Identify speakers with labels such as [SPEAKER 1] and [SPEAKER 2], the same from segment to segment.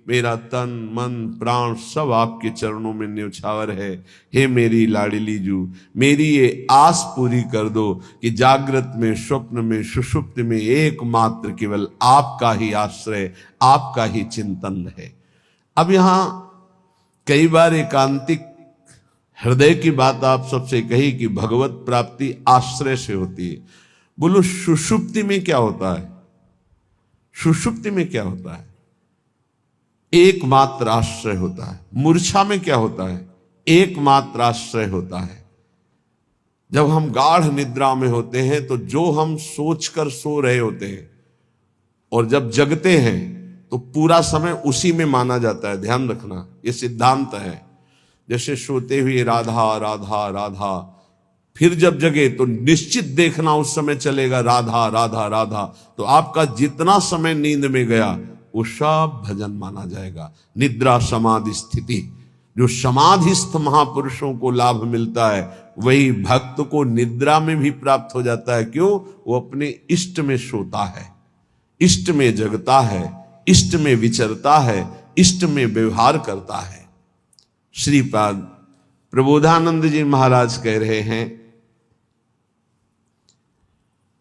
[SPEAKER 1] मेरा तन मन प्राण सब आपके चरणों में न्यौछावर है। हे मेरी लाडली जू, मेरी ये आस पूरी कर दो कि जागृत में, स्वप्न में, सुषुप्त में एकमात्र केवल आपका ही आश्रय, आपका ही चिंतन है। अब यहां कई बार एकांतिक हृदय की बात आप सबसे कही कि भगवत प्राप्ति आश्रय से होती है। बोलो सुषुप्ति में क्या होता है? सुषुप्ति में क्या होता है? एकमात्र आश्रय होता है। मूर्छा में क्या होता है? एकमात्र आश्रय होता है। जब हम गाढ़ निद्रा में होते हैं तो जो हम सोचकर सो रहे होते हैं और जब जगते हैं तो पूरा समय उसी में माना जाता है। ध्यान रखना, ये सिद्धांत है। जैसे सोते हुए राधा राधा राधा, फिर जब जगे तो निश्चित देखना उस समय चलेगा राधा राधा राधा। तो आपका जितना समय नींद में गया वो सब भजन माना जाएगा। निद्रा समाधि स्थिति, जो समाधिस्थ महापुरुषों को लाभ मिलता है वही भक्त को निद्रा में भी प्राप्त हो जाता है। क्यों? वो अपने इष्ट में सोता है, इष्ट में जगता है, इष्ट में विचरता है, इष्ट में व्यवहार करता है। श्रीपाद प्रबोधानंद जी महाराज कह रहे हैं,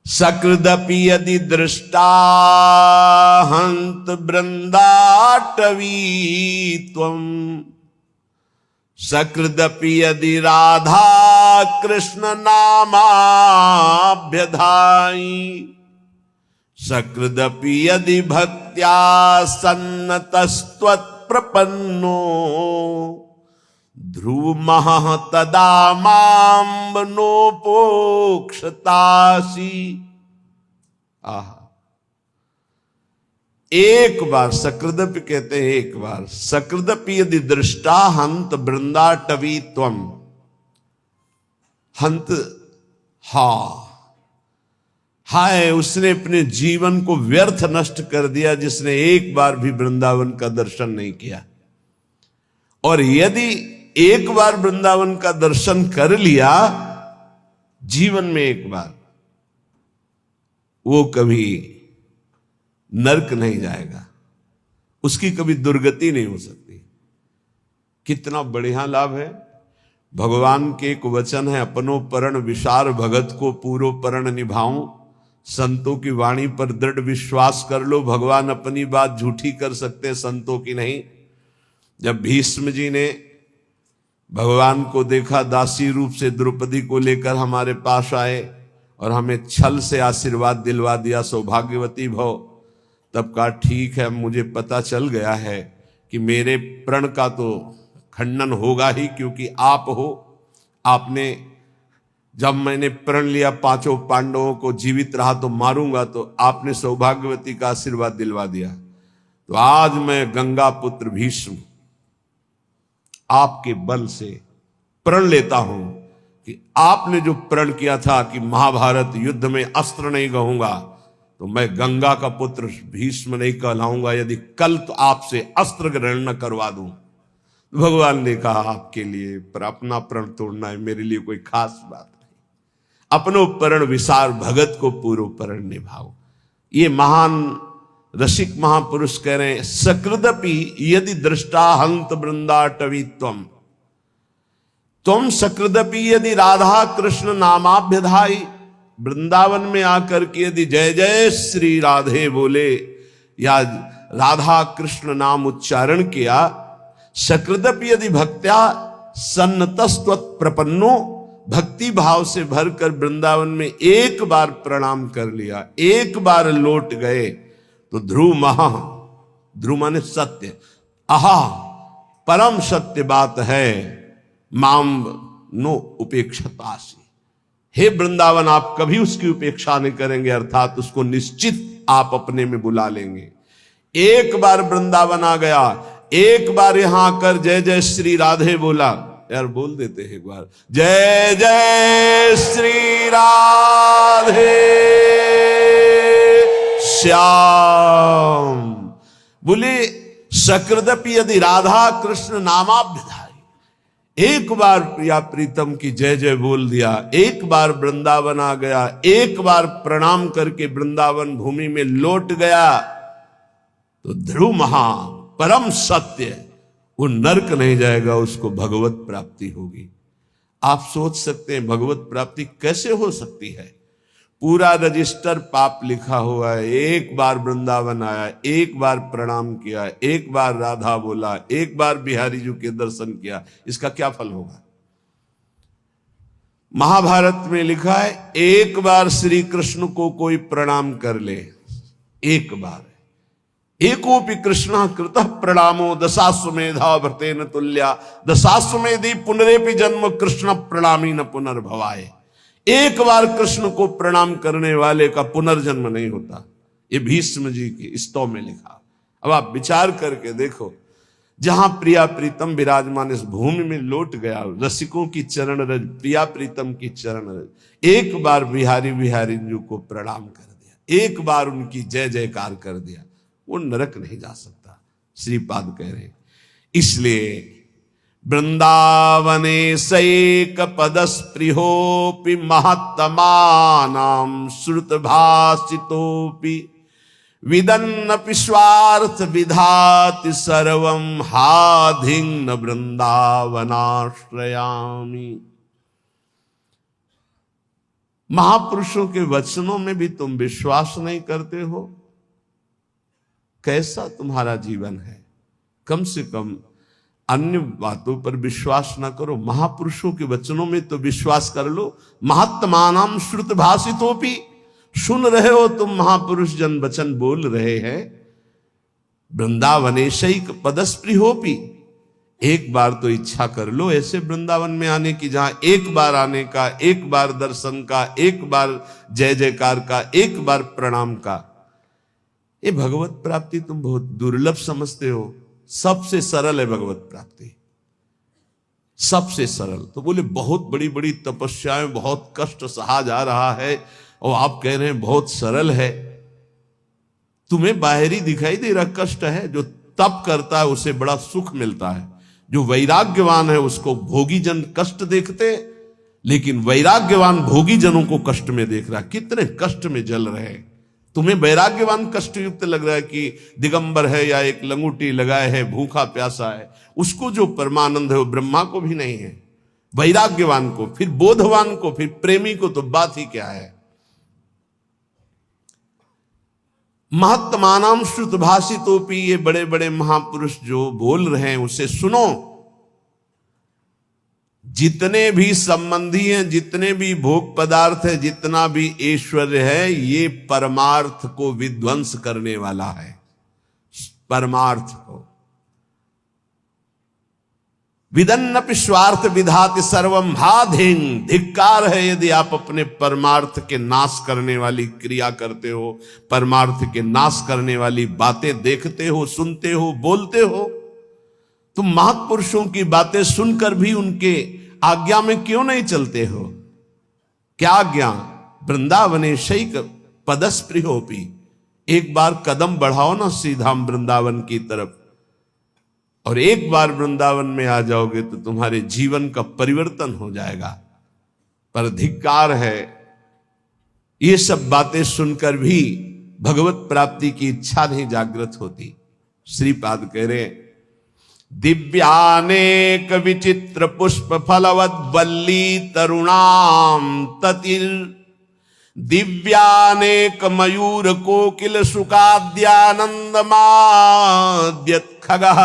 [SPEAKER 1] सकृदपि यदि दृष्टा हंत बृंदाटवी त्वं, सकृदपि यदि राधा कृष्ण नामाभ्यधाई, सकृदपि यदि भक्त्या सन्नतस्त्वत्प्रपन्नो, ध्रुवमः तदा मां नोपोक्षतासि। आहा, एक बार सकृदपि कहते हैं, एक बार सकृदपि यदि दृष्टा हंत बृंदाटवी त्वं, हंत हाय उसने अपने जीवन को व्यर्थ नष्ट कर दिया जिसने एक बार भी वृंदावन का दर्शन नहीं किया। और यदि एक बार वृंदावन का दर्शन कर लिया जीवन में एक बार, वो कभी नरक नहीं जाएगा, उसकी कभी दुर्गति नहीं हो सकती। कितना बढ़िया लाभ है। भगवान के एक वचन है, अपनो परण विसार भगत को पूरो परण निभाऊं। संतों की वाणी पर दृढ़ विश्वास कर लो, भगवान अपनी बात झूठी कर सकते, संतों की नहीं। जब भीष्म जी ने भगवान को देखा, दासी रूप से द्रौपदी को लेकर हमारे पास आए और हमें छल से आशीर्वाद दिलवा दिया, सौभाग्यवती भव। तब कहा ठीक है, मुझे पता चल गया है कि मेरे प्रण का तो खंडन होगा ही, क्योंकि आप हो। आपने जब मैंने प्रण लिया पांचों पांडवों को जीवित रहा तो मारूंगा, तो आपने सौभाग्यवती का आशीर्वाद दिलवा दिया। तो आज मैं गंगा पुत्र भीष्म आपके बल से प्रण लेता हूं कि आपने जो प्रण किया था कि महाभारत युद्ध में अस्त्र नहीं कहूंगा, तो मैं गंगा का पुत्र भीष्म नहीं कहलाऊंगा यदि कल तो आपसे अस्त्र ग्रहण न करवा दूं। भगवान ने कहा आपके लिए, पर अपना प्रण तोड़ना है मेरे लिए कोई खास बात नहीं। अपनो परण विसार भगत को पूरो परण निभाओ। ये महान रसिक महापुरुष कह रहे हैं, सकृदपि यदि दृष्टा हंत वृंदाटवी त्वं, तुम सकृदपि यदि राधा कृष्ण नामाभ्यधाई, वृंदावन में आकर के यदि जय जय श्री राधे बोले या राधा कृष्ण नाम उच्चारण किया, सकृदपि यदि भक्त्या सन्नतस्त्वत् प्रपन्नो, भक्ति भाव से भरकर वृंदावन में एक बार प्रणाम कर लिया, एक बार लौट गए, तो ध्रुव माने सत्य, आहा परम सत्य बात है, माम नो उपेक्षतासी। हे वृंदावन, आप कभी उसकी उपेक्षा नहीं करेंगे, अर्थात उसको निश्चित आप अपने में बुला लेंगे। एक बार वृंदावन आ गया, एक बार यहां आकर जय जय श्री राधे बोला, यार बोल देते हैं एक बार, जय जय श्री राधे श्याम। बोले सकृदपि यदि राधा कृष्ण नामाभ्यधाई, एक बार प्रिया प्रीतम की जय जय बोल दिया, एक बार वृंदावन आ गया, एक बार प्रणाम करके वृंदावन भूमि में लौट गया, तो ध्रुव महा परम सत्य है, वो नरक नहीं जाएगा, उसको भगवत प्राप्ति होगी। आप सोच सकते हैं भगवत प्राप्ति कैसे हो सकती है? पूरा रजिस्टर पाप लिखा हुआ है, एक बार वृंदावन आया, एक बार प्रणाम किया, एक बार राधा बोला, एक बार बिहारी जी के दर्शन किया, इसका क्या फल होगा? महाभारत में लिखा है एक बार श्री कृष्ण को कोई प्रणाम कर ले, एक बार, एकोपि कृष्ण कृतः प्रणामो दशाश्वमेधा व्रतेन तुल्या दशाश्वमेधि पुनरेपि जन्म कृष्ण प्रणामी न पुनर्भवाय। एक बार कृष्ण को प्रणाम करने वाले का पुनर्जन्म नहीं होता, ये भीष्म जी की स्तव में लिखा। अब आप विचार करके देखो, जहां प्रिया प्रीतम विराजमान इस भूमि में लौट गया, रसिकों की चरण रज, प्रिया प्रीतम की चरण रज, एक बार बिहारी बिहारी जी को प्रणाम कर दिया, एक बार उनकी जय जयकार कर दिया, वो नरक नहीं जा सकता, श्रीपाद कह रहे हैं। इसलिए वृंदावने सैक पदस्पृहोपि महत्तमानां श्रुत भाषितोपि विदन्नपि स्वार्थ विधाति सर्वं हाधिं वृंदावनाश्रयामि। महापुरुषों के वचनों में भी तुम विश्वास नहीं करते हो, कैसा तुम्हारा जीवन है? कम से कम अन्य बातों पर विश्वास ना करो, महापुरुषों के वचनों में तो विश्वास कर लो। महत्तमानां श्रुत भाषितोपि, सुन रहे हो तुम, महापुरुष जन वचन बोल रहे हैं। वृंदावनेशैक पदस्पृहोपि, एक बार तो इच्छा कर लो ऐसे वृंदावन में आने की, जहां एक बार आने का, एक बार दर्शन का, एक बार जय जयकार का, एक बार प्रणाम का। ये भगवत प्राप्ति तुम बहुत दुर्लभ समझते हो। सबसे सरल है भगवत प्राप्ति, सबसे सरल। तो बोले बहुत बड़ी बड़ी तपस्याएं, बहुत कष्ट सहा जा रहा है, और आप कह रहे हैं बहुत सरल है। तुम्हें बाहरी दिखाई दे रहा कष्ट है, जो तप करता है उसे बड़ा सुख मिलता है। जो वैराग्यवान है उसको भोगी जन कष्ट देखते, लेकिन वैराग्यवान भोगी जनों को कष्ट में देख रहा, कितने कष्ट में जल रहे हैं। तुम्हें वैराग्यवान कष्ट युक्त लग रहा है कि दिगंबर है या एक लंगूटी लगाए है, भूखा प्यासा है, उसको जो परमानंद है वो ब्रह्मा को भी नहीं है। वैराग्यवान को, फिर बोधवान को, फिर प्रेमी को तो बात ही क्या है। महत्तमानां श्रुत भाषितोपि, ये बड़े बड़े महापुरुष जो बोल रहे हैं उसे सुनो। जितने भी संबंधी हैं, जितने भी भोग पदार्थ है, जितना भी ऐश्वर्य है, ये परमार्थ को विध्वंस करने वाला है। परमार्थ को विदन्नपि स्वार्थ विधाति सर्वम हाधिं, धिक्कार है यदि आप अपने परमार्थ के नाश करने वाली क्रिया करते हो, परमार्थ के नाश करने वाली बातें देखते हो, सुनते हो, बोलते हो। तुम महापुरुषों की बातें सुनकर भी उनके आज्ञा में क्यों नहीं चलते हो? क्या आज्ञा? वृंदावने शैक पदस्पृहोपि, एक बार कदम बढ़ाओ ना सीधा वृंदावन की तरफ, और एक बार वृंदावन में आ जाओगे तो तुम्हारे जीवन का परिवर्तन हो जाएगा। पर धिक्कार है, ये सब बातें सुनकर भी भगवत प्राप्ति की इच्छा नहीं जागृत होती। श्रीपाद कह रहे, दिव्यानेक विचित्र पुष्प फलवद वल्ली तरुणाम ततिर, दिव्यानेक मयूर कोकिल सुखाद्यानंद माद्यत खगः,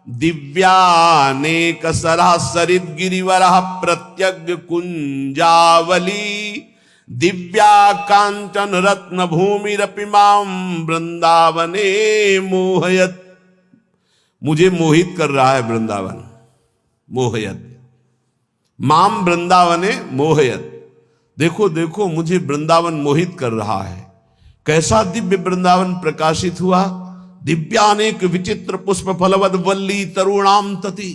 [SPEAKER 1] दिव्यानेक सरासरित गिरिवरः प्रत्यग्र कुंजावली, दिव्या कांचन रत्न भूमिरपि मां वृंदावने मोहयत। मुझे मोहित कर रहा है वृंदावन, मोहयत माम वृंदावने मोहयत। देखो देखो मुझे वृंदावन मोहित कर रहा है। कैसा दिव्य वृंदावन प्रकाशित हुआ। दिव्यानेक विचित्र पुष्प फलवद वल्ली तरुणाम तति,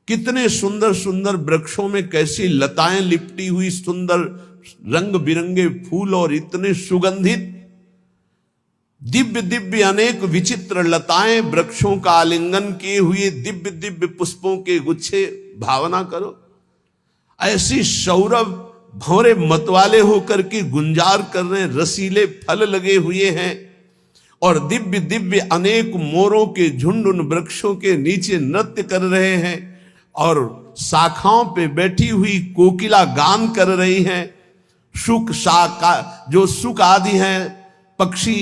[SPEAKER 1] कितने सुंदर सुंदर वृक्षों में कैसी लताएं लिपटी हुई, सुंदर रंग बिरंगे फूल और इतने सुगंधित, दिव्य दिव्य अनेक विचित्र लताएं, वृक्षों का आलिंगन किए हुए दिव्य दिव्य पुष्पों के गुच्छे। भावना करो, ऐसी सौरभ भंवरे मतवाले होकर के गुंजार कर रहे, रसीले फल लगे हुए हैं, और दिव्य दिव्य अनेक मोरों के झुंड उन वृक्षों के नीचे नृत्य कर रहे हैं, और शाखाओं पे बैठी हुई कोकिला गान कर रही हैं। शुक शाका जो शुक आदि हैं पक्षी,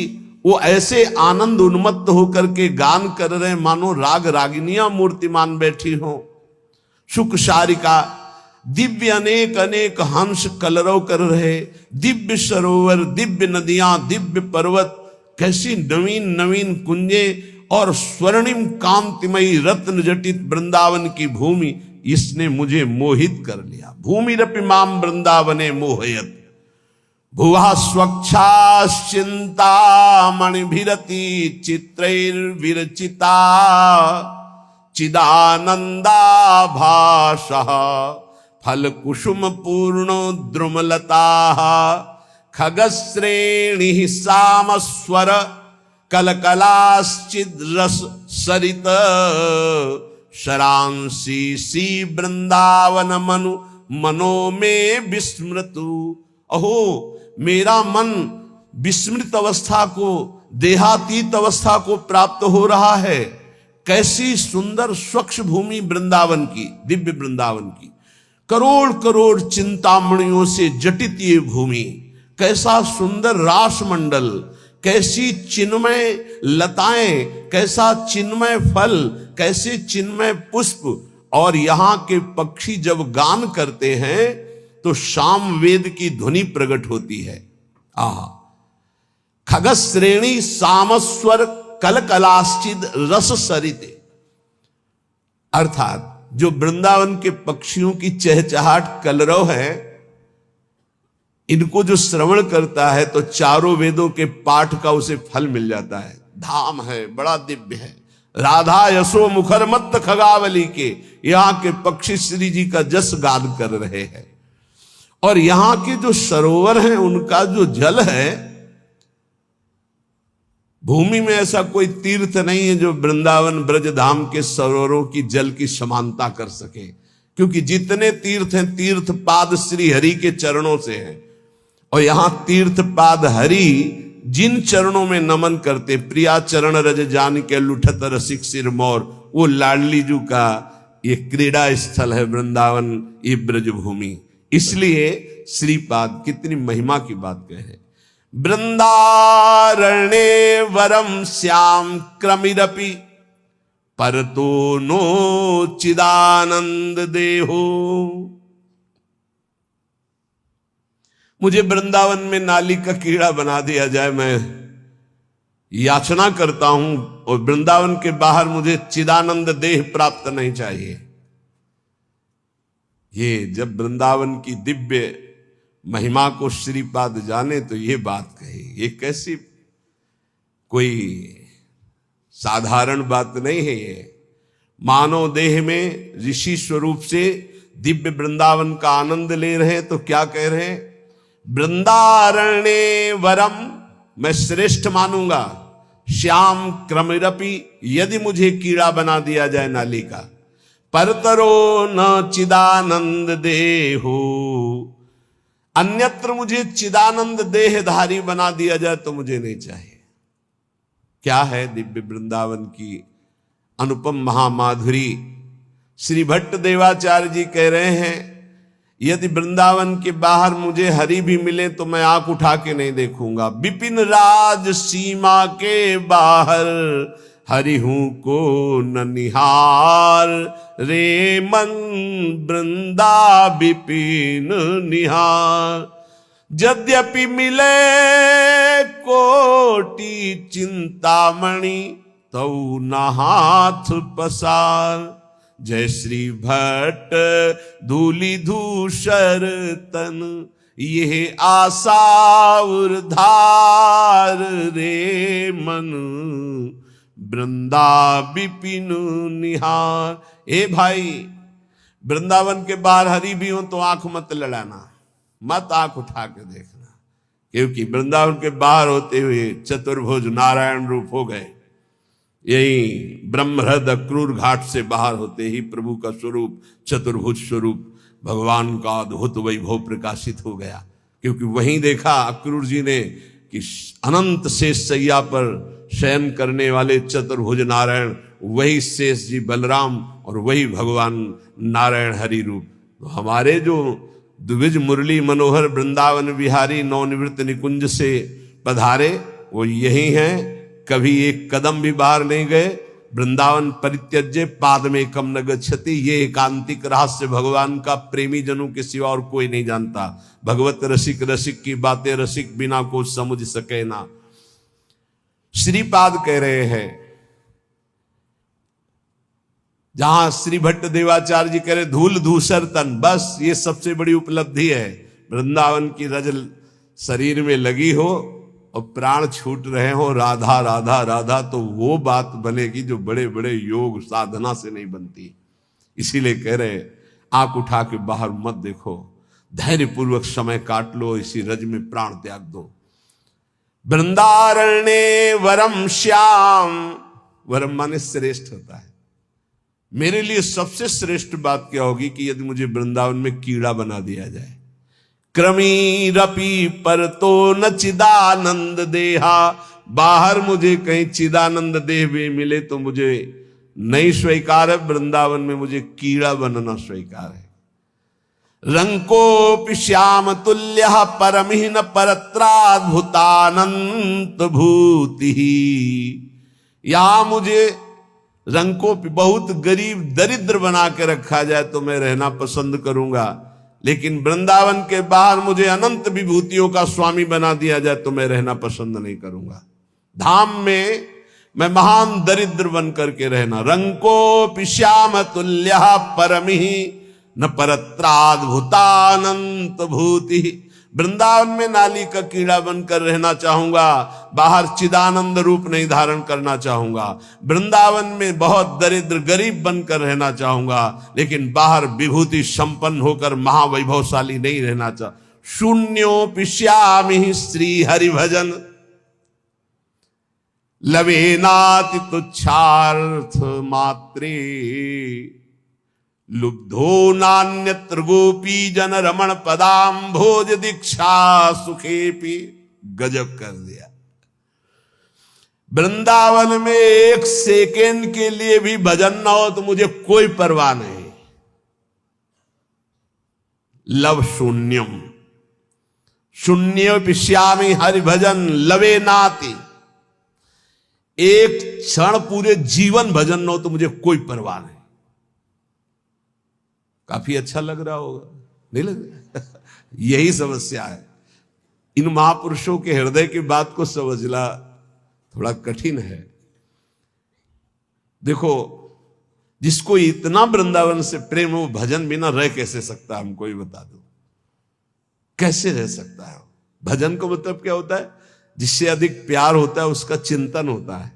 [SPEAKER 1] वो ऐसे आनंद उन्मत्त होकर के गान कर रहे हैं मानो राग रागिनियां मूर्तिमान बैठी हो। शुक शारिका दिव्य अनेक अनेक हंस कलरव कर रहे, दिव्य सरोवर, दिव्य नदियां, दिव्य पर्वत, कैसी नवीन नवीन कुंजे और स्वर्णिम कांतिमयी रत्न जटित वृंदावन की भूमि, इसने मुझे मोहित कर लिया। भूमि रपि माम वृंदावने मोहयत भुवा स्वच्छाश्चिंता मणिभिरति चित्रैर्विरचिता चिदानंदा भाषः फल कुसुम पूर्ण द्रुमलता खगश्रेणी सामस्वर कलकलाश्चिद रस सरित शरांसी सी वृंदावन मनु मनो में विस्मृतु। अहो मेरा मन विस्मृत अवस्था को, देहातीत अवस्था को प्राप्त हो रहा है। कैसी सुंदर स्वच्छ भूमि वृंदावन की, दिव्य वृंदावन की, करोड़ करोड़ चिंतामणियों से जटित ये भूमि, कैसा सुंदर रासमंडल, कैसी चिन्मय लताएं, कैसा चिन्मय फल, कैसे चिन्मय पुष्प, और यहां के पक्षी जब गान करते हैं तो शाम वेद की ध्वनि प्रकट होती है। खगश्रेणी सामस्वर कलकलाश्चिद रस सरिते, अर्थात जो वृंदावन के पक्षियों की चहचहाट कलरव है, इनको जो श्रवण करता है तो चारों वेदों के पाठ का उसे फल मिल जाता है। धाम है, बड़ा दिव्य है। राधा यशो मुखर मत खगावली के यहां के पक्षी श्री जी का जस गान कर रहे हैं, और यहां के जो सरोवर हैं उनका जो जल है, भूमि में ऐसा कोई तीर्थ नहीं है जो वृंदावन ब्रज धाम के सरोवरों की जल की समानता कर सके, क्योंकि जितने तीर्थ हैं तीर्थ पाद श्री हरि के चरणों से हैं, और यहां तीर्थ पाद हरि जिन चरणों में नमन करते, प्रिया चरण रज जान के लुठत रसिक सिर मोर, वो लाडली जू का ये क्रीड़ा स्थल है वृंदावन, ये ब्रज भूमि। इसलिए श्रीपाद कितनी महिमा की बात कहे। वृंदारण्ये वरम श्याम क्रमिरपि परतो नो चिदानंद देहो। मुझे वृंदावन में नाली का कीड़ा बना दिया जाए, मैं याचना करता हूं, और वृंदावन के बाहर मुझे चिदानंद देह प्राप्त नहीं चाहिए। ये जब वृंदावन की दिव्य महिमा को श्रीपाद जाने तो ये बात कही। ये कैसी कोई साधारण बात नहीं है। ये मानव देह में ऋषि स्वरूप से दिव्य वृंदावन का आनंद ले रहे हैं, तो क्या कह रहे हैं? वृंदारण्ये वरम, मैं श्रेष्ठ मानूंगा, श्याम क्रमिरपि, यदि मुझे कीड़ा बना दिया जाए नाली का, परतरो न चिदानंद देहो, अन्यत्र मुझे चिदानंद देहधारी बना दिया जाए तो मुझे नहीं चाहिए। क्या है दिव्य वृंदावन की अनुपम महामाधुरी। श्री भट्ट देवाचार्य जी कह रहे हैं, यदि वृंदावन के बाहर मुझे हरि भी मिले तो मैं आंख उठा के नहीं देखूंगा। विपिन राज सीमा के बाहर हरि हूं को न निहार, रे मन वृंदा विपिन निहार। यद्यपि मिले कोटि चिंतामणि तौ न हाथ पसार। जय श्री भट्ट धूलि धूसर तन, ये आशा उर्धार, रे मन वृंदा विपिन निहार। ए भाई, वृंदावन के बाहर हरि भी हो तो आंख मत लड़ाना, मत आंख उठा के देखना, क्योंकि वृंदावन के बाहर होते हुए चतुर्भुज नारायण रूप हो गए। यही ब्रह्महृद अक्रूर घाट से बाहर होते ही प्रभु का स्वरूप, चतुर्भुज स्वरूप भगवान का अद्भुत वैभव प्रकाशित हो गया। क्योंकि वहीं देखा अक्रूर जी ने कि अनंत शेष सैया पर शयन करने वाले चतुर्भुज नारायण वही शेष जी बलराम और वही भगवान नारायण हरि रूप। तो हमारे जो द्विज मुरली मनोहर वृंदावन विहारी नवनिवृत्त निकुंज से पधारे वो यही हैं, कभी एक कदम भी बाहर नहीं गए। वृंदावन परित्यज्य पाद में कम न गच्छति, ये एकांतिक रहस्य भगवान का प्रेमी जनों के सिवा और कोई नहीं जानता। भगवत रसिक रसिक की बातें रसिक बिना को समझ सके ना। श्रीपाद कह रहे हैं, जहां श्री भट्ट देवाचार्य जी कह रहे धूल धूसर तन, बस ये सबसे बड़ी उपलब्धि है। वृंदावन की रज शरीर में लगी हो और प्राण छूट रहे हो राधा राधा राधा, तो वो बात बनेगी जो बड़े बड़े योग साधना से नहीं बनती। इसीलिए कह रहे आंख उठा के बाहर मत देखो, धैर्य पूर्वक समय काट लो, इसी रज में प्राण त्याग दो। वृंदारण्य वरम श्याम, वरम माने श्रेष्ठ होता है। मेरे लिए सबसे श्रेष्ठ बात क्या होगी कि यदि मुझे वृंदावन में कीड़ा बना दिया जाए। क्रमीरपि पर तो न चिदानंद देहा, बाहर मुझे कहीं चिदानंद देह भी मिले तो मुझे नहीं स्वीकार है, वृंदावन में मुझे कीड़ा बनना स्वीकार है। रंकोपि श्याम तुल्य परमिहीन परत्राद्भुतानंत भूति, यहां मुझे रंकों पे बहुत गरीब दरिद्र बना के रखा जाए तो मैं रहना पसंद करूंगा, लेकिन वृंदावन के बाहर मुझे अनंत विभूतियों का स्वामी बना दिया जाए तो मैं रहना पसंद नहीं करूंगा। धाम में मैं महान दरिद्र बन करके रहना। रंको श्याम तुल्य परमिहि न परत्राद्भुतानंत भूति, वृंदावन में नाली का कीड़ा बनकर रहना चाहूंगा, बाहर चिदानंद रूप नहीं धारण करना चाहूंगा। वृंदावन में बहुत दरिद्र गरीब बनकर रहना चाहूंगा, लेकिन बाहर विभूति संपन्न होकर महावैभवशाली नहीं रहना चाह। शून्योपि श्यामि श्री हरि भजन लवेनाति तुच्छार्थ मात्रे, लुब्धो नान्यत्र गोपी जन रमण पदाम भोज दीक्षा सुखेपी। गजब कर दिया। वृंदावन में एक सेकेंड के लिए भी भजन ना हो तो मुझे कोई परवाह नहीं। लव शून्यम, शून्य पिश्यामी हरि भजन लवे नाति, एक क्षण पूरे जीवन भजन ना हो तो मुझे कोई परवाह नहीं। काफी अच्छा लग रहा होगा, नहीं लग रहा? यही समस्या है। इन महापुरुषों के हृदय की बात को समझना थोड़ा कठिन है। देखो, जिसको इतना वृंदावन से प्रेम, वो भजन बिना रह कैसे सकता है? हमको ही बता दो, कैसे रह सकता है? भजन का मतलब क्या होता है? जिससे अधिक प्यार होता है उसका चिंतन होता है।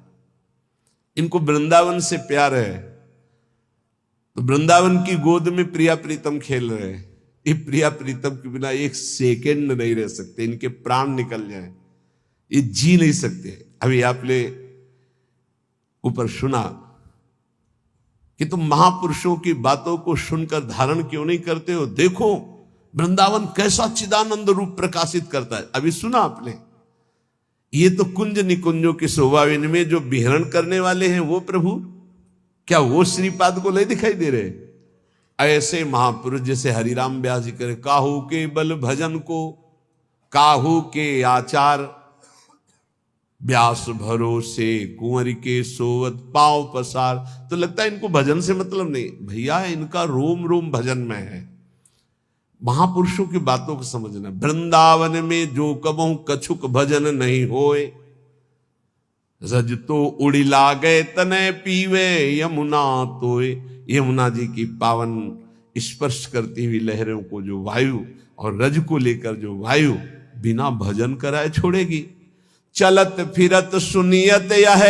[SPEAKER 1] इनको वृंदावन से प्यार है तो वृंदावन की गोद में प्रिया प्रीतम खेल रहे हैं। ये प्रिया प्रीतम के बिना एक सेकेंड नहीं रह सकते, इनके प्राण निकल जाए, ये जी नहीं सकते। अभी आपने ऊपर सुना कि तुम महापुरुषों की बातों को सुनकर धारण क्यों नहीं करते हो? देखो वृंदावन कैसा चिदानंद रूप प्रकाशित करता है। अभी सुना आपने? ये तो कुंज निकुंजों की शोभा में जो विहरण करने वाले हैं वो प्रभु, क्या वो श्रीपाद को नहीं दिखाई दे रहे? ऐसे महापुरुष जैसे हरिराम व्यास जी करे, काहू के बल भजन को काहू के आचार, व्यास भरोसे कुंवर के सोवत पांव पसार। तो लगता है इनको भजन से मतलब नहीं। भैया इनका रोम रोम भजन में है। महापुरुषों की बातों को समझना। वृंदावन में जो कबहू कछुक भजन नहीं होए, रज तो उड़ी लागे तने पीवे यमुना तोए। यमुना जी की पावन स्पर्श करती हुई लहरों को जो वायु और रज को लेकर जो वायु बिना भजन कराए छोड़ेगी। चलत फिरत सुनियत यह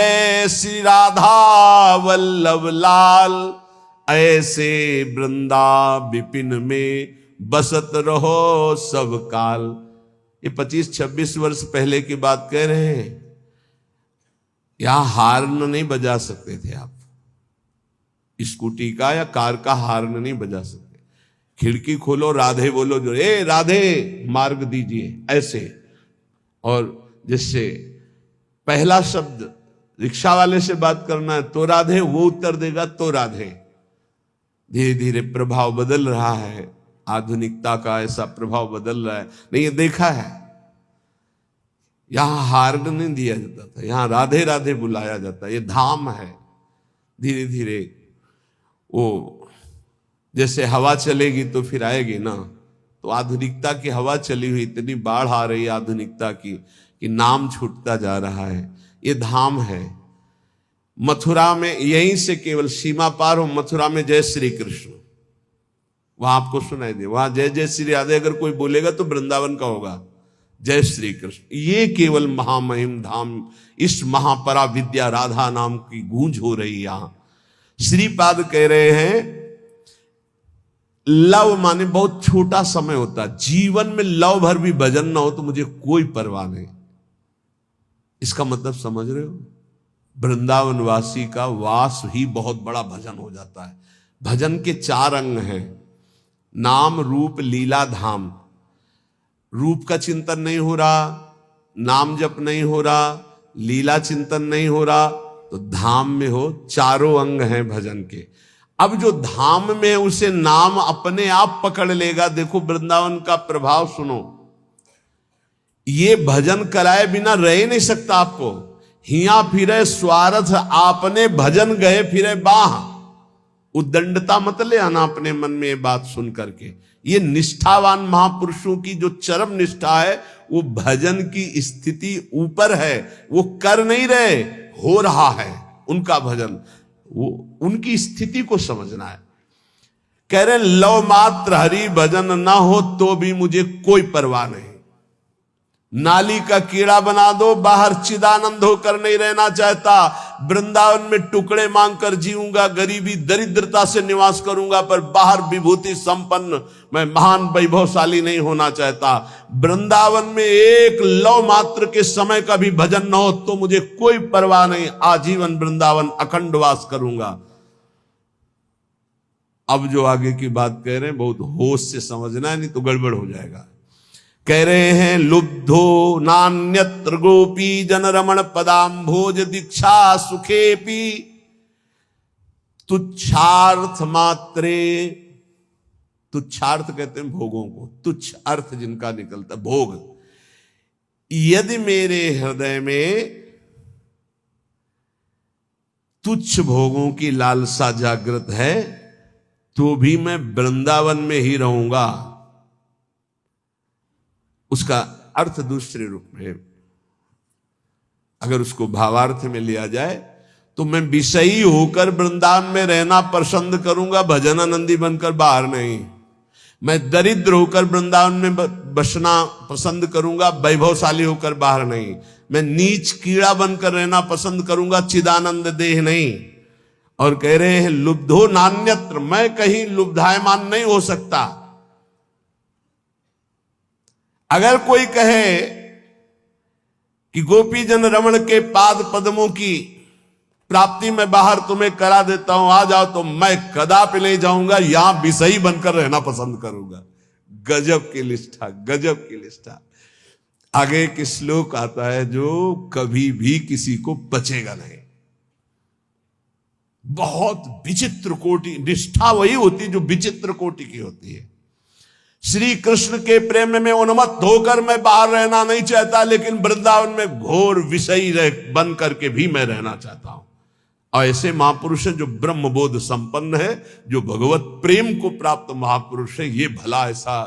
[SPEAKER 1] श्री राधा वल्लभ लाल, ऐसे वृंदा विपिन में बसत रहो सब काल। ये 25-26 वर्ष पहले की बात कह रहे हैं। यहां हार्न नहीं बजा सकते थे आप, स्कूटी का या कार का हार्न नहीं बजा सकते। खिड़की खोलो, राधे बोलो, जो ए राधे मार्ग दीजिए, ऐसे। और जिससे पहला शब्द रिक्शा वाले से बात करना है तो राधे, वो उत्तर देगा तो राधे। धीरे धीरे प्रभाव बदल रहा है, आधुनिकता का ऐसा प्रभाव बदल रहा है। नहीं, ये देखा है, यहां हार्ड नहीं दिया जाता था, यहां राधे राधे बुलाया जाता है। ये धाम है। धीरे धीरे वो जैसे हवा चलेगी तो फिर आएगी ना, तो आधुनिकता की हवा चली हुई, इतनी बाढ़ आ रही है आधुनिकता की कि नाम छूटता जा रहा है। ये धाम है। मथुरा में यहीं से केवल सीमा पार हो, मथुरा में जय श्री कृष्ण, वहां आपको सुनाई दे, वहां जय जय श्री राधे अगर कोई बोलेगा तो वृंदावन का होगा, जय श्री कृष्ण। ये केवल महामहिम धाम, इस महापरा विद्या राधा नाम की गूंज हो रही। यहां श्रीपाद कह रहे हैं लव माने बहुत छोटा समय होता, जीवन में लव भर भी भजन ना हो तो मुझे कोई परवाह नहीं। इसका मतलब समझ रहे हो? वृंदावन वासी का वास ही बहुत बड़ा भजन हो जाता है। भजन के 4 अंग हैं, नाम रूप लीला धाम। रूप का चिंतन नहीं हो रहा, नाम जप नहीं हो रहा, लीला चिंतन नहीं हो रहा, तो धाम में हो। 4 अंग हैं भजन के। अब जो धाम में उसे नाम अपने आप पकड़ लेगा। देखो वृंदावन का प्रभाव सुनो, ये भजन कराए बिना रह नहीं सकता आपको। हिया फिरे स्वार्थ आपने भजन गए फिरे बाह। उद्दंडता मत ले आना अपने मन में ये बात सुन करके। ये निष्ठावान महापुरुषों की जो चरम निष्ठा है, वो भजन की स्थिति ऊपर है, वो कर नहीं रहे, हो रहा है उनका भजन। वो उनकी स्थिति को समझना है। कह रहे लव मात्र हरि भजन ना हो तो भी मुझे कोई परवाह नहीं। नाली का कीड़ा बना दो, बाहर चिदानंद होकर नहीं रहना चाहता। वृंदावन में टुकड़े मांगकर जीऊंगा, गरीबी दरिद्रता से निवास करूंगा, पर बाहर विभूति संपन्न मैं महान वैभवशाली नहीं होना चाहता। वृंदावन में एक लव मात्र के समय का भी भजन न हो तो मुझे कोई परवाह नहीं, आजीवन वृंदावन अखंड वास करूंगा। अब जो आगे की बात कह रहे हैं बहुत होश से समझना है, नहीं तो गड़बड़ हो जाएगा। कह रहे हैं लुब्धो नान्यत्र गोपी जन रमण पदाम्भोज दीक्षा सुखेपी तुच्छार्थ मात्रे। तुच्छार्थ कहते हैं भोगों को, तुच्छ अर्थ जिनका निकलता भोग। यदि मेरे हृदय में तुच्छ भोगों की लालसा जागृत है तो भी मैं वृंदावन में ही रहूंगा। उसका अर्थ दूसरे रूप में, अगर उसको भावार्थ में लिया जाए तो मैं विषयी होकर वृंदावन में रहना पसंद करूंगा, भजनानंदी बनकर बाहर नहीं। मैं दरिद्र होकर वृंदावन में बसना पसंद करूंगा, वैभवशाली होकर बाहर नहीं। मैं नीच कीड़ा बनकर रहना पसंद करूंगा, चिदानंद देह नहीं। और कह रहे हैं लुब्धो नान्यत्र, मैं कहीं लुब्धायमान नहीं हो सकता। अगर कोई कहे कि गोपी जन रमण के पाद पद्मों की प्राप्ति में बाहर तुम्हें करा देता हूं, आ जाओ, तो मैं कदापि नहीं जाऊंगा, यहां विषयी बनकर रहना पसंद करूंगा। गजब की निष्ठा, गजब की निष्ठा। आगे एक श्लोक आता है जो कभी भी किसी को बचेगा नहीं। बहुत विचित्र कोटि निष्ठा वही होती जो विचित्र कोटि की होती है। श्री कृष्ण के प्रेम में उन्मत्त होकर मैं बाहर रहना नहीं चाहता, लेकिन वृंदावन में घोर विषयी बन करके भी मैं रहना चाहता हूं। और ऐसे महापुरुष हैं जो ब्रह्मबोध संपन्न है, जो भगवत प्रेम को प्राप्त महापुरुष है। ये भला ऐसा,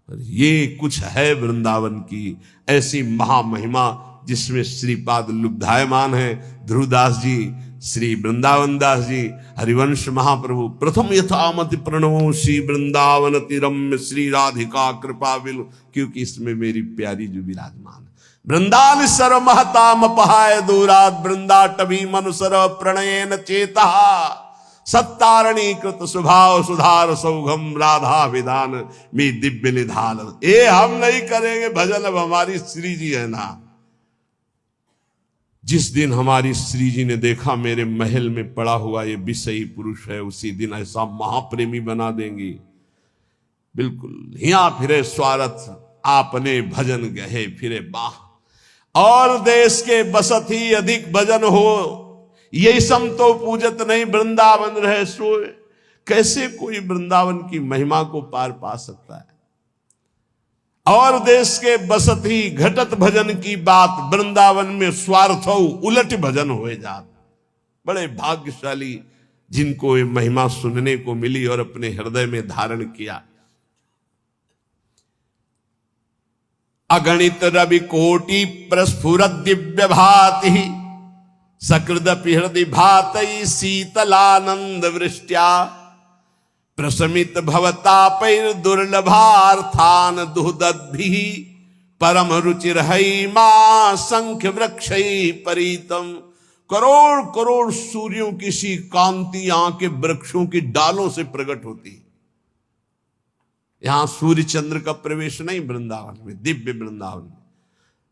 [SPEAKER 1] ये कुछ है वृंदावन की ऐसी महामहिमा जिसमें श्रीपाद लुब्धायमान है। ध्रुवदास जी, श्री वृंदावन दास जी, हरिवंश महाप्रभु, प्रथम यथामति प्रणवो श्री वृंदावन तिरम्य श्री राधिका कृपा विल, क्योंकि इसमें मेरी प्यारी जो विराजमान है। वृंदान सर्व महताम अपहाय दूरात वृंदाटवी मनुसर प्रणयन चेता सत्तारणी कृत स्वभाव सुधार सौघम राधा विधान में दिव्य निधान। ये हम नहीं करेंगे भजन, अब हमारी श्री जी है ना। जिस दिन हमारी श्री जी ने देखा मेरे महल में पड़ा हुआ ये विषयी पुरुष है, उसी दिन ऐसा महाप्रेमी बना देंगी। बिल्कुल हिया फिरे स्वार्थ आपने भजन गहे फिरे बाह। और देश के बसत ही अधिक भजन हो, यही सम तो पूजत नहीं वृंदावन रहे सोए। कैसे कोई वृंदावन की महिमा को पार पा सकता है। और देश के बसत ही घटत भजन की बात, वृंदावन में स्वार्थ हो उलट भजन हो जात। बड़े भाग्यशाली जिनको ये महिमा सुनने को मिली और अपने हृदय में धारण किया। अगणित रवि कोटि प्रस्फुरत दिव्य भाति, सकृदपि हृदय भातई शीतलानंद वृष्ट्या, प्रशमित भवतापैर दुर्लभार्थान दुहदद्भिः, परम रुचिर मां संख्य वृक्षै परीतम। करोड़ करोड़ सूर्यों की सी कांति यहां के वृक्षों की डालों से प्रकट होती है। यहां सूर्य चंद्र का प्रवेश नहीं, वृंदावन में, दिव्य वृंदावन में।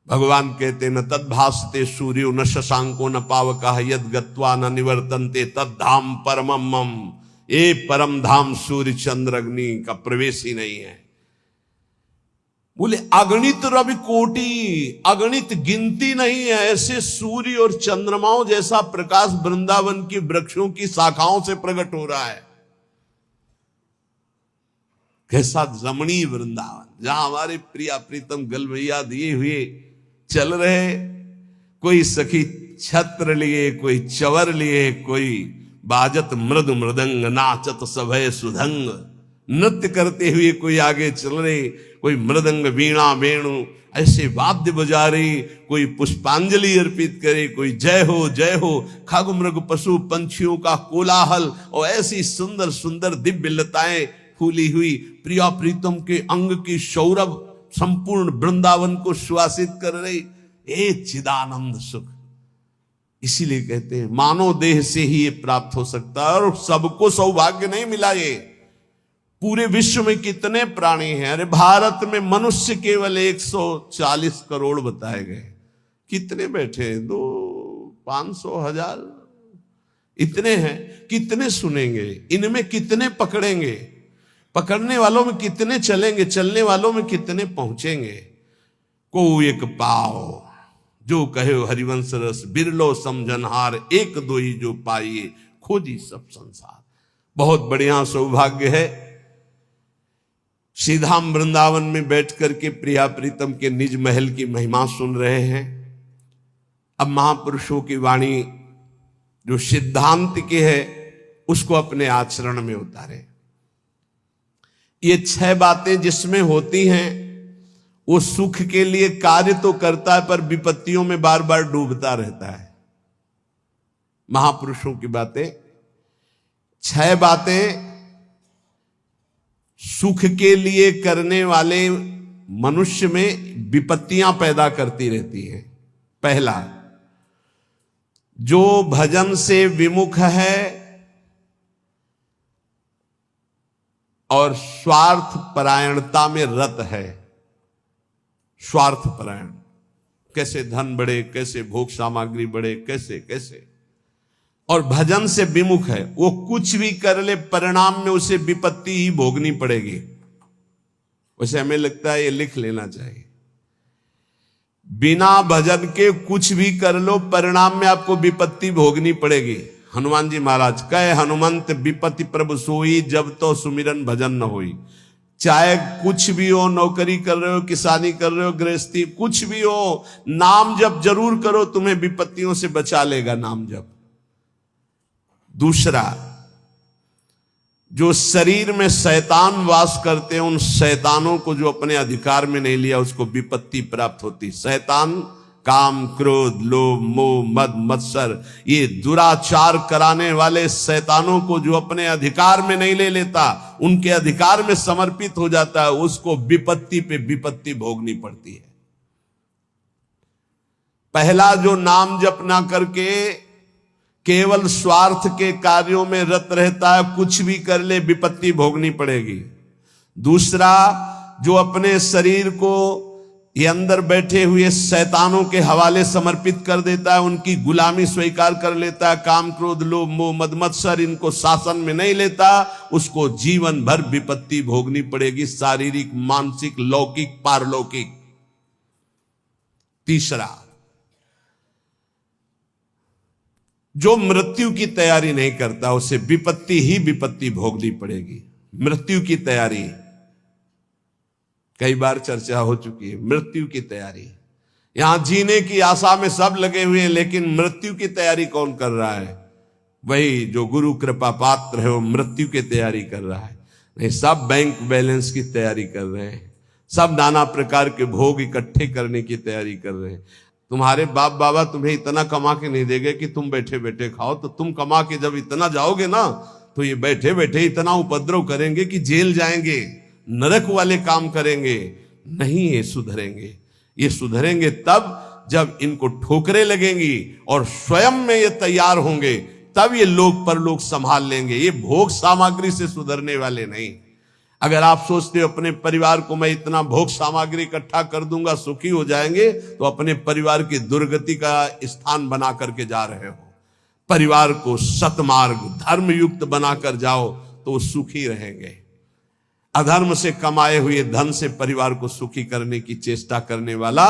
[SPEAKER 1] भगवान कहते न तद्भासते सूर्यो न शशांको न पावकः, यद गत्वा न निवर्तन्ते तद्धाम परमम मम। ये परम धाम सूर्य चंद्र अग्नि का प्रवेश ही नहीं है। बोले अगणित रवि कोटि, अगणित गिनती नहीं है ऐसे सूर्य और चंद्रमाओं जैसा प्रकाश वृंदावन की वृक्षों की शाखाओं से प्रकट हो रहा है। कैसा रमणीय वृंदावन, जहां हमारे प्रिया प्रीतम गलवैया दिए हुए चल रहे। कोई सखी छत्र लिए, कोई चवर लिए, कोई बाजत मृद मृदंग, नाचत सभय सुधंग। नृत्य करते हुए कोई आगे चल रहे, कोई मृदंग वीणा वेणु ऐसे वाद्य बजा रही, कोई पुष्पांजलि अर्पित करे, कोई जय हो खग मृग पशु पंछियों का कोलाहल, और ऐसी सुंदर सुंदर दिव्य लताएं फूली हुई प्रिया प्रीतम के अंग की सौरभ संपूर्ण वृंदावन को सुवासित कर रही। ए चिदानंद सुख। इसीलिए कहते हैं मानव देह से ही ये प्राप्त हो सकता है, और सबको सौभाग्य नहीं मिला। ये पूरे विश्व में कितने प्राणी हैं। अरे भारत में मनुष्य केवल 140 करोड़ बताए गए। कितने बैठे हैं? 200, 500, 1000 इतने हैं। कितने सुनेंगे? इनमें कितने पकड़ेंगे? पकड़ने वालों में कितने चलेंगे? चलने वालों में कितने पहुंचेंगे? को एक पाओ जो कहे हरिवंश रस, बिरलो समझनहार, एक दो ही जो पाइए, खोजी सब संसार। बहुत बढ़िया सौभाग्य है। श्रीधाम वृंदावन में बैठ करके प्रिया प्रीतम के निज महल की महिमा सुन रहे हैं। अब महापुरुषों की वाणी जो सिद्धांत की है उसको अपने आचरण में उतारे। ये 6 बातें जिसमें होती हैं वो सुख के लिए कार्य तो करता है पर विपत्तियों में बार बार डूबता रहता है। महापुरुषों की बातें 6 बातें सुख के लिए करने वाले मनुष्य में विपत्तियां पैदा करती रहती हैं। पहला, जो भजन से विमुख है और स्वार्थ परायणता में रत है। स्वार्थ परायण, कैसे धन बढ़े, कैसे भोग सामग्री बढ़े, कैसे कैसे, और भजन से विमुख है। वो कुछ भी कर ले परिणाम में उसे विपत्ति ही भोगनी पड़ेगी। वैसे हमें लगता है ये लिख लेना चाहिए, बिना भजन के कुछ भी कर लो परिणाम में आपको विपत्ति भोगनी पड़ेगी। हनुमान जी महाराज कहे हनुमंत विपत्ति प्रभु सोई, जब तो सुमिरन भजन न होई। चाहे कुछ भी हो, नौकरी कर रहे हो, किसानी कर रहे हो, गृहस्थी, कुछ भी हो, नाम जप जरूर करो, तुम्हें विपत्तियों से बचा लेगा नाम जप। दूसरा, जो शरीर में शैतान वास करते हैं उन शैतानों को जो अपने अधिकार में नहीं लिया उसको विपत्ति प्राप्त होती। शैतान काम, क्रोध, लोभ, मोह, मद, मत्सर, ये दुराचार कराने वाले शैतानों को जो अपने अधिकार में नहीं ले लेता, उनके अधिकार में समर्पित हो जाता है, उसको विपत्ति पे विपत्ति भोगनी पड़ती है। पहला, जो नाम जप ना करके केवल स्वार्थ के कार्यों में रत रहता है, कुछ भी कर ले विपत्ति भोगनी पड़ेगी। दूसरा, जो अपने शरीर को ये अंदर बैठे हुए शैतानों के हवाले समर्पित कर देता है, उनकी गुलामी स्वीकार कर लेता है, काम, क्रोध, लोभ, मोह, मद, मत्सर इनको शासन में नहीं लेता, उसको जीवन भर विपत्ति भोगनी पड़ेगी, शारीरिक, मानसिक, लौकिक, पारलौकिक। तीसरा, जो मृत्यु की तैयारी नहीं करता उसे विपत्ति ही विपत्ति भोगनी पड़ेगी। मृत्यु की तैयारी कई बार चर्चा हो चुकी है। मृत्यु की तैयारी, यहां जीने की आशा में सब लगे हुए हैं, लेकिन मृत्यु की तैयारी कौन कर रहा है? वही जो गुरु कृपा पात्र है, वो मृत्यु की तैयारी कर रहा है। नहीं, सब बैंक बैलेंस की तैयारी कर रहे हैं, सब नाना प्रकार के भोग इकट्ठे करने की तैयारी कर रहे हैं। तुम्हारे बाप बाबा तुम्हें इतना कमा के नहीं देंगे कि तुम बैठे बैठे खाओ, तो तुम कमा के जब इतना जाओगे ना, तो ये बैठे बैठे इतना उपद्रव करेंगे कि जेल जाएंगे, नरक वाले काम करेंगे। नहीं, ये सुधरेंगे। ये सुधरेंगे तब जब इनको ठोकरें लगेंगी और स्वयं में ये तैयार होंगे, तब ये लोक परलोक संभाल लेंगे। ये भोग सामग्री से सुधरने वाले नहीं। अगर आप सोचते हो अपने परिवार को मैं इतना भोग सामग्री इकट्ठा कर दूंगा सुखी हो जाएंगे, तो अपने परिवार की दुर्गति का स्थान बना करके जा रहे हो। परिवार को सतमार्ग धर्मयुक्त बनाकर जाओ तो वो सुखी रहेंगे। अधर्म से कमाए हुए धन से परिवार को सुखी करने की चेष्टा करने वाला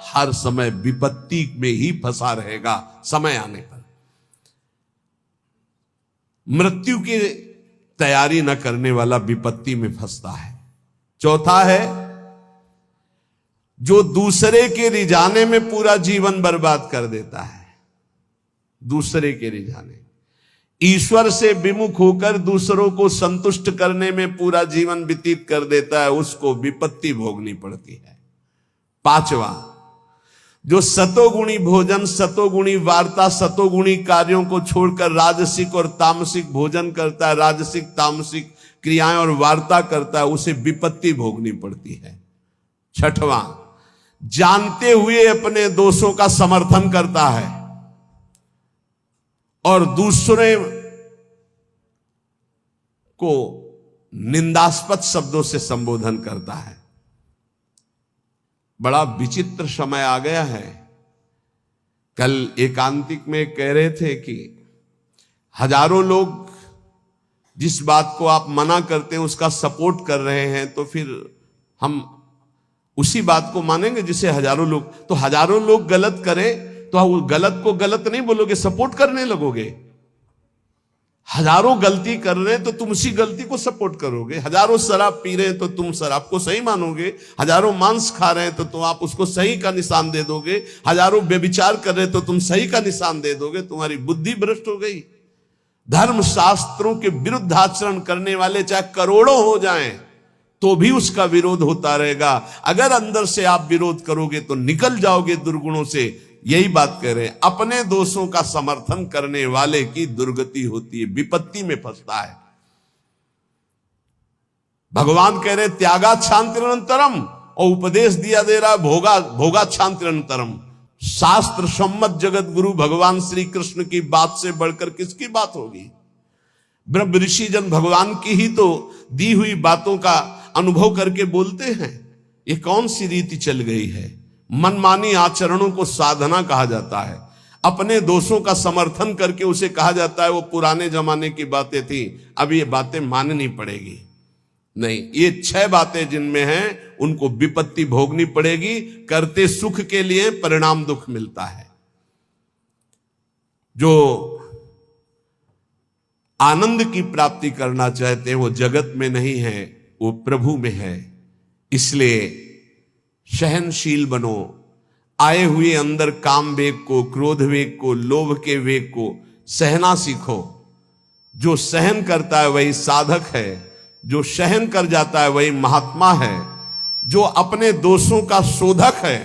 [SPEAKER 1] हर समय विपत्ति में ही फंसा रहेगा। समय आने पर मृत्यु की तैयारी न करने वाला विपत्ति में फंसता है। चौथा है, जो दूसरे के रिझाने में पूरा जीवन बर्बाद कर देता है। दूसरे के रिझाने, ईश्वर से विमुख होकर दूसरों को संतुष्ट करने में पूरा जीवन व्यतीत कर देता है, उसको विपत्ति भोगनी पड़ती है। पांचवा, जो सतोगुणी भोजन, सतोगुणी वार्ता, सतोगुणी कार्यों को छोड़कर राजसिक और तामसिक भोजन करता है, राजसिक तामसिक क्रियाएं और वार्ता करता है, उसे विपत्ति भोगनी पड़ती है। छठवां, जानते हुए अपने दोषों का समर्थन करता है और दूसरे को निंदास्पद शब्दों से संबोधन करता है। बड़ा विचित्र समय आ गया है। कल एकांतिक में कह रहे थे कि हजारों लोग जिस बात को आप मना करते हैं उसका सपोर्ट कर रहे हैं, तो फिर हम उसी बात को मानेंगे जिसे हजारों लोग, तो हजारों लोग गलत करें तो वो गलत को गलत नहीं बोलोगे, सपोर्ट करने लगोगे। हजारों गलती कर रहे हैं तो तुम उसी गलती को सपोर्ट करोगे। हजारों शराब पी रहे हैं तो तुम शराब को सही मानोगे। हजारों मांस खा रहे हैं तो तुम आप उसको सही का निशान दे दोगे। हजारों व्यभिचार कर रहे हैं तो तुम सही का निशान दे दोगे। तुम्हारी बुद्धि भ्रष्ट हो गई। धर्म शास्त्रों के विरुद्ध आचरण करने वाले चाहे करोड़ों हो जाएं तो भी उसका विरोध होता रहेगा। अगर अंदर से आप विरोध करोगे तो निकल जाओगे दुर्गुणों से। यही बात कह रहे हैं, अपने दोषों का समर्थन करने वाले की दुर्गति होती है, विपत्ति में फंसता है। भगवान कह रहे त्यागा शांतिरंतरम, और उपदेश दिया दे रहा भोगा शांतिरंतरम। शास्त्र सम्मत जगत गुरु भगवान श्री कृष्ण की बात से बढ़कर किसकी बात होगी? ब्रह्म ऋषि जन भगवान की ही तो दी हुई बातों का अनुभव करके बोलते हैं। ये कौन सी रीति चल गई है? मनमानी आचरणों को साधना कहा जाता है। अपने दोषों का समर्थन करके उसे कहा जाता है वो पुराने जमाने की बातें थी, अब ये बातें माननी पड़ेगी। नहीं, ये 6 बातें जिनमें हैं उनको विपत्ति भोगनी पड़ेगी। करते सुख के लिए परिणाम दुख मिलता है। जो आनंद की प्राप्ति करना चाहते हैं वो जगत में नहीं है, वो प्रभु में है। इसलिए सहनशील बनो। आए हुए अंदर काम वेग को, क्रोध वेग को, लोभ के वेग को सहना सीखो। जो सहन करता है वही साधक है। जो सहन कर जाता है वही महात्मा है। जो अपने दोषों का शोधक है,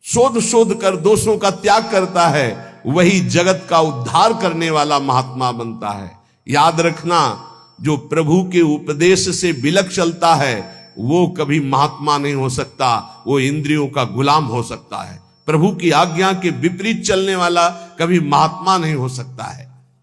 [SPEAKER 1] शोध कर दोषों का त्याग करता है, वही जगत का उद्धार करने वाला महात्मा बनता है। याद रखना, जो प्रभु के उपदेश से विलक चलता है वो कभी महात्मा नहीं हो सकता, वो इंद्रियों का गुलाम हो सकता है। प्रभु की आज्ञा के विपरीत चलने वाला कभी महात्मा नहीं हो सकता है।